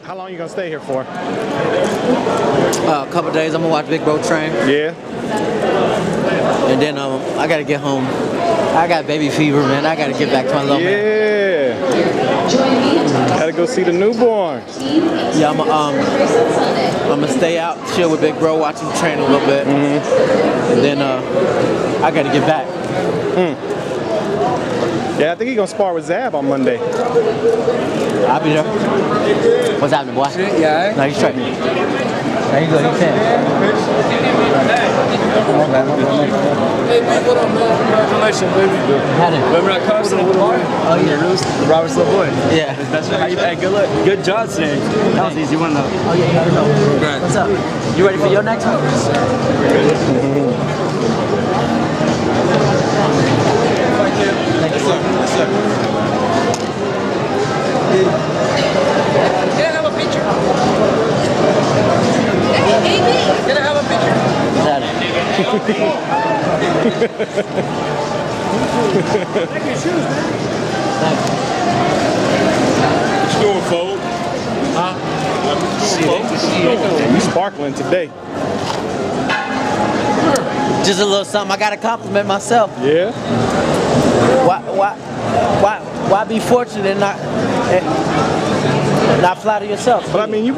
How long you gonna stay here for? A couple days. I'm gonna watch Big Bro train. Yeah. And then I gotta get home. I got baby fever, man. I gotta get back to my little man. Yeah. Gotta go see the newborn. Yeah, I'm gonna stay out, chill with Big Bro, watch him train a little bit, and then I gotta get back. Yeah, I think he's gonna spar with Zab on Monday. I'll be there. What's happening, boy? Yeah. No, he's straight. How you good? You can. Hey, man, what up, man? Congratulations, baby. Remember that car accident with the bar? Oh, yeah. Robert's little boy. Yeah. That's right. How you, hey, good luck. Good job today. That was easy one, though. Oh, yeah, you gotta know. What's up? You ready for your next one? Yes, sir. Thank you, sir. Yes, sir. Can I have a picture? Can I have a picture? What's happening? What you doing, Fold? Huh? You sparkling today. Just a little something. I gotta compliment myself. Yeah. Why be fortunate and not flatter yourself? But I mean, you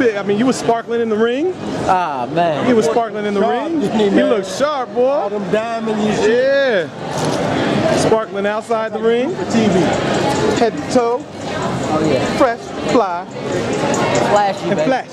was sparkling in the ring. Ah, man. You was sparkling in the ring. You look sharp, boy. All them diamonds and shit. Yeah. Sparkling outside the ring. TV. Head to toe. Oh, yeah. Fresh, fly, Flashy, and baby. flash.